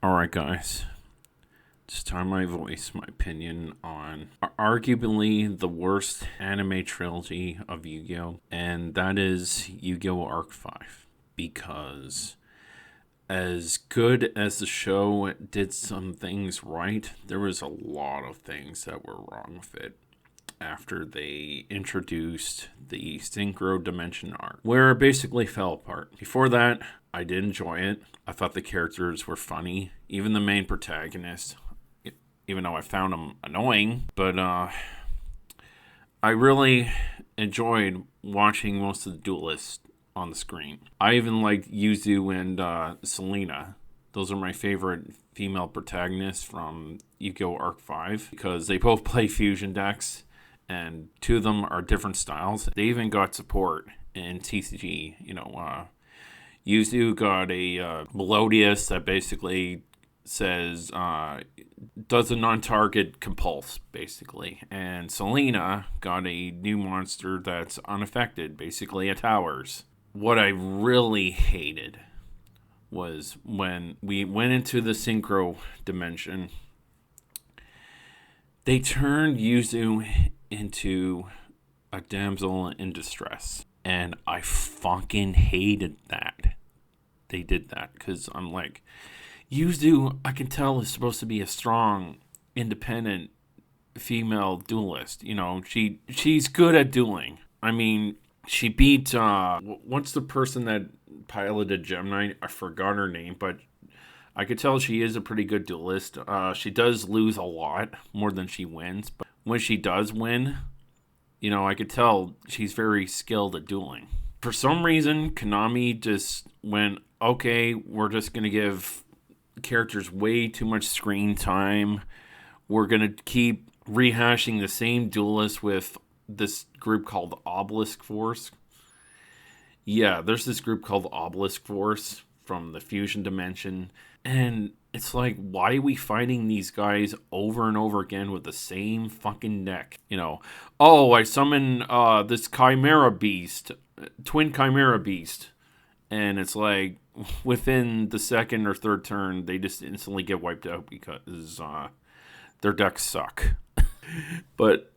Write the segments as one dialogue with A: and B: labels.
A: Alright guys, it's time I voice my opinion on arguably the worst anime trilogy of Yu-Gi-Oh! And that is Yu-Gi-Oh! Arc 5. Because as good as the show did some things right, there was a lot of things that were wrong with it after they introduced the Synchro Dimension arc, where it basically fell apart. Before that, I did enjoy it. I thought the characters were funny. Even the main protagonist, even though I found him annoying. But I really enjoyed watching most of the duelists on the screen. I even liked Yuzu and Selena. Those are my favorite female protagonists from Yugioh Arc 5 because they both play fusion decks. And two of them are different styles. They even got support in TCG. Yuzu got a Melodious that basically says, does a non-target compulse, basically. And Selena got a new monster that's unaffected, basically a Towers. What I really hated was when we went into the Synchro Dimension, they turned Yuzu into a damsel in distress. And I fucking hated that. They did that because I'm like, Yuzu, I can tell, is supposed to be a strong, independent female duelist. She's good at dueling. I mean, she beat, what's the person that piloted Gemini? I forgot her name, but I could tell she is a pretty good duelist. She does lose a lot, more than she wins. But when she does win, I could tell she's very skilled at dueling. For some reason, Konami just went, okay, we're just going to give characters way too much screen time. We're going to keep rehashing the same duelist with this group called Obelisk Force. Yeah, there's this group called Obelisk Force from the Fusion Dimension. And it's like, why are we fighting these guys over and over again with the same fucking deck? I summon this Chimera Beast, Twin Chimera Beast. And it's like, within the second or third turn, they just instantly get wiped out because their decks suck. But,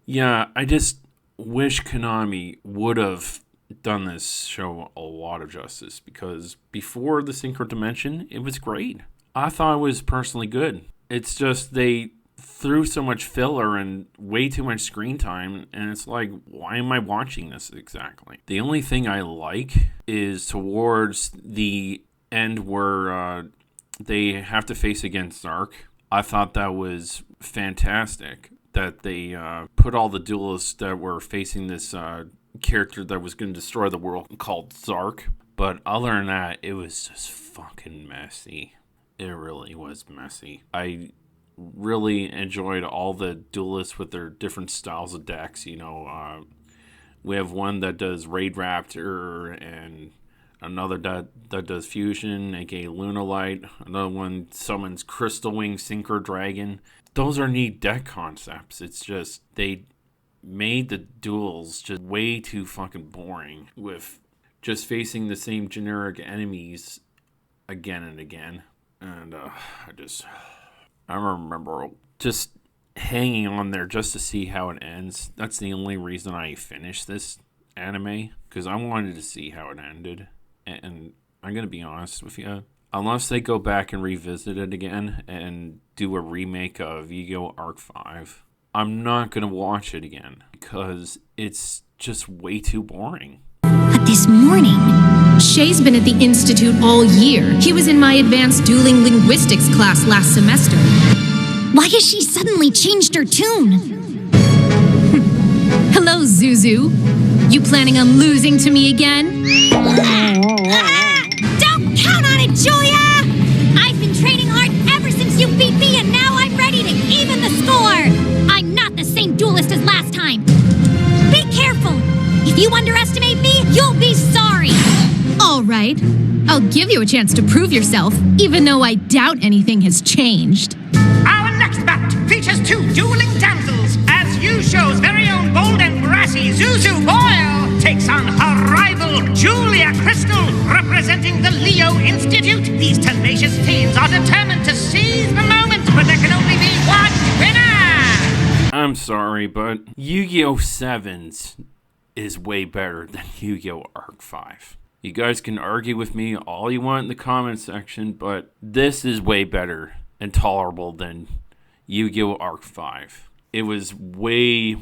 A: yeah, I just wish Konami would have done this show a lot of justice, because before the Synchro Dimension, it was great. I thought it was personally good. It's just they threw so much filler and way too much screen time, and it's like, why am I watching this exactly? The only thing I like is towards the end where they have to face against Zark. I thought that was fantastic that they put all the duelists that were facing this character that was going to destroy the world called Zark. But other than that, it was just fucking messy. It really was messy. I really enjoyed all the duelists with their different styles of decks. We have one that does Raid Raptor, and another that does Fusion, aka Lunalight. Another one summons Crystal Wing Synchro Dragon. Those are neat deck concepts. It's just they made the duels just way too fucking boring with just facing the same generic enemies again and again. And I remember just hanging on there just to see how it ends. That's the only reason I finished this anime, because I wanted to see how it ended. And I'm going to be honest with you, unless they go back and revisit it again and do a remake of Yu-Gi-Oh! Arc 5, I'm not going to watch it again because it's just way too boring.
B: But this morning, Shay's been at the Institute all year. He was in my advanced dueling linguistics class last semester. Why has she suddenly changed her tune? Hello, Zuzu. You planning on losing to me again? Don't count on it, Julia! I've been training hard ever since you beat me, and now I'm ready to even the score! I'm not the same duelist as last time. Be careful! If you underestimate me, you'll be sorry! All right. I'll give you a chance to prove yourself, even though I doubt anything has changed.
C: Our next bout features two dueling damsels as Yushou's very own bold and brassy Zuzu Boyle takes on her rival, Julia Crystal, representing the Leo Institute. These tenacious teens are determined to seize the moment, but there can only be one winner!
A: I'm sorry, but Yu-Gi-Oh! 7s is way better than Yu-Gi-Oh! Arc 5. You guys can argue with me all you want in the comment section, but this is way better and tolerable than Yu-Gi-Oh! Arc 5. It was way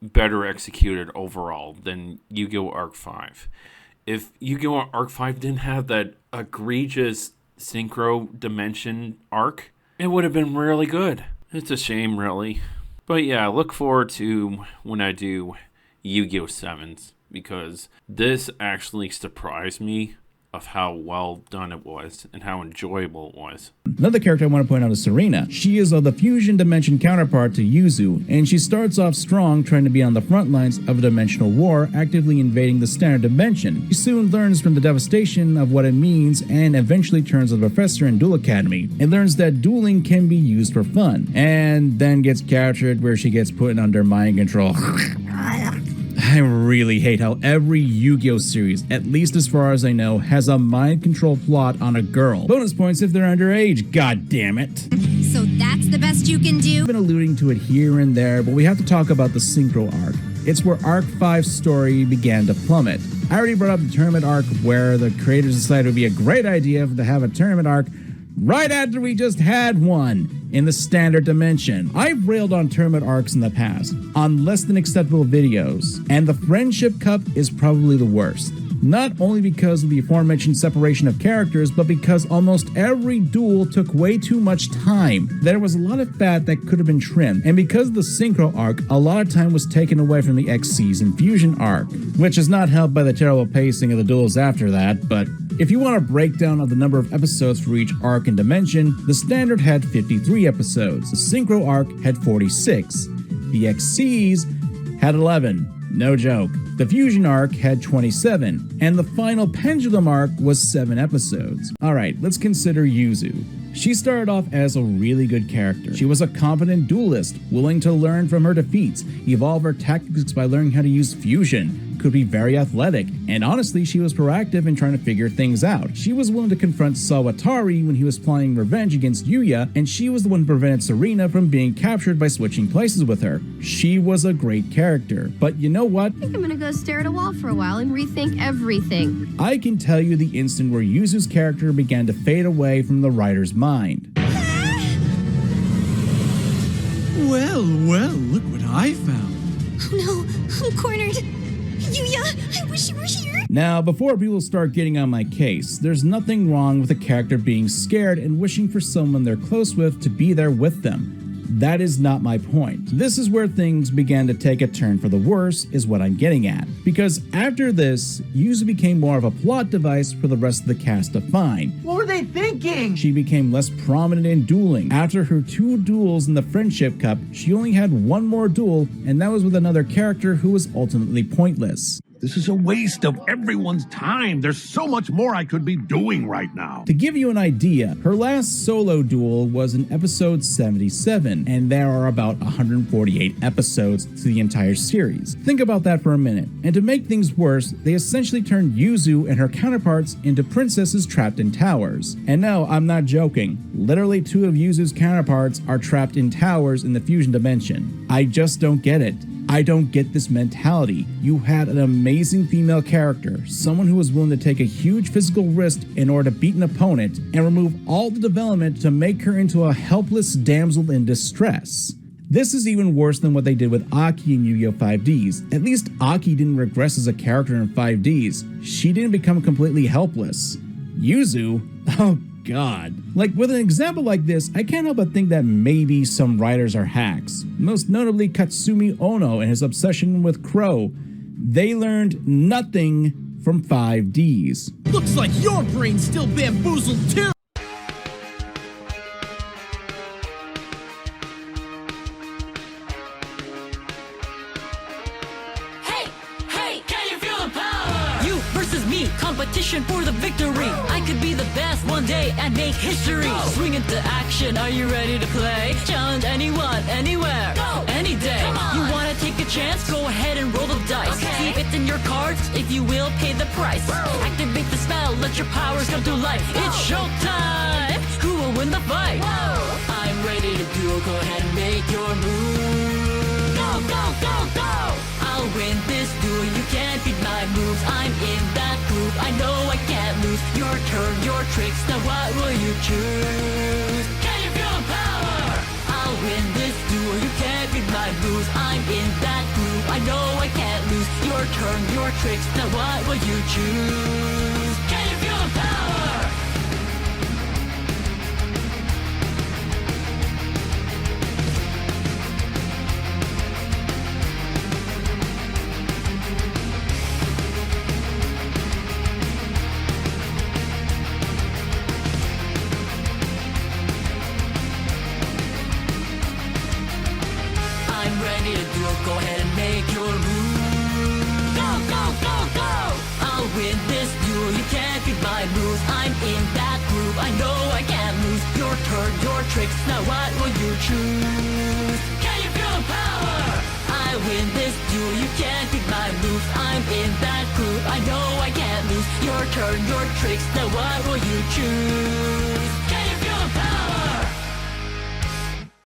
A: better executed overall than Yu-Gi-Oh! Arc 5. If Yu-Gi-Oh! Arc 5 didn't have that egregious synchro dimension arc, it would have been really good. It's a shame, really. But yeah, look forward to when I do Yu-Gi-Oh! 7s, because this actually surprised me of how well done it was and how enjoyable it was.
D: Another character I want to point out is Serena. She is the fusion dimension counterpart to Yuzu, and she starts off strong, trying to be on the front lines of a dimensional war, actively invading the standard dimension. She soon learns from the devastation of what it means and eventually turns to the professor in Duel Academy and learns that dueling can be used for fun, and then gets captured where she gets put under mind control. I really hate how every Yu-Gi-Oh! Series, at least as far as I know, has a mind control plot on a girl. Bonus points if they're underage, god damn it.
B: So that's the best you can do?
D: I've been alluding to it here and there, but we have to talk about the Synchro Arc. It's where Arc 5's story began to plummet. I already brought up the Tournament Arc, where the creators decided it would be a great idea to have a Tournament Arc right after we just had one in the standard dimension. I've railed on tournament arcs in the past, on less than acceptable videos, and the Friendship Cup is probably the worst. Not only because of the aforementioned separation of characters, but because almost every duel took way too much time. There was a lot of fat that could have been trimmed, and because of the Synchro Arc, a lot of time was taken away from the X-Season Fusion Arc, which is not helped by the terrible pacing of the duels after that, but if you want a breakdown of the number of episodes for each arc and dimension, the Standard had 53 episodes, the Synchro Arc had 46, the XCs had 11. No joke. The Fusion Arc had 27, and the final Pendulum Arc was 7 episodes. Alright, let's consider Yuzu. She started off as a really good character. She was a competent duelist, willing to learn from her defeats, evolve her tactics by learning how to use fusion, could be very athletic, and honestly, she was proactive in trying to figure things out. She was willing to confront Sawatari when he was plotting revenge against Yuya, and she was the one who prevented Serena from being captured by switching places with her. She was a great character. But you know what?
E: I think I'm gonna go stare at a wall for a while and rethink everything.
D: I can tell you the instant where Yuzu's character began to fade away from the writer's mind.
F: Well, look what I found.
B: Oh no, I'm cornered. Yuya, I wish you were here.
D: Now, before people start getting on my case, there's nothing wrong with a character being scared and wishing for someone they're close with to be there with them. That is not my point. This is where things began to take a turn for the worse, is what I'm getting at. Because after this, Yuzu became more of a plot device for the rest of the cast to find.
F: What were they thinking?
D: She became less prominent in dueling. After her 2 duels in the Friendship Cup, she only had 1 more duel, and that was with another character who was ultimately pointless.
G: This is a waste of everyone's time. There's so much more I could be doing right now.
D: To give you an idea, her last solo duel was in episode 77, and there are about 148 episodes to the entire series. Think about that for a minute. And to make things worse, they essentially turned Yuzu and her counterparts into princesses trapped in towers. And no, I'm not joking. Literally 2 of Yuzu's counterparts are trapped in towers in the fusion dimension. I just don't get it. I don't get this mentality. You had an amazing female character, someone who was willing to take a huge physical risk in order to beat an opponent, and remove all the development to make her into a helpless damsel in distress. This is even worse than what they did with Aki in Yu-Gi-Oh! 5Ds. At least Aki didn't regress as a character in 5Ds. She didn't become completely helpless. Yuzu? Oh God. Like, with an example like this, I can't help but think that maybe some writers are hacks. Most notably Katsumi Ono and his obsession with Crow. They learned nothing from 5Ds.
F: Looks like your brain's still bamboozled too.
H: Hey, can you feel the power? You versus me, competition for the victory. I could be the best one day and make history. Swing into action, are you ready to play? Challenge anyone, anywhere, any day. You wanna take a chance? Go ahead and roll the dice. See if it's in your cards, if you will, pay the price. Activate the spell, let your powers come to life. It's showtime! Who will win the fight? I'm ready to duel, go ahead and make your move. Go, go, go, go! I'll win this duel, you can't beat my moves. I'm in that group, I know I can't lose. Your turn, your tricks, now what will you choose? Can you feel the power? I'll win this duel, you can't beat my moves. I'm in that group, I know I can't lose. Your turn, your tricks, now what will you choose? Can you feel the power? I'm ready to duel, go ahead and make your move. Go, go, go, go! I'll win this duel, you can't beat my moves. I'm in that group, I know I can't lose. Your turn, your tricks, now what will you choose? Can you feel the power? I win this duel, you can't beat my moves. I'm in that group, I know I can't lose. Your turn, your tricks, now what will you choose?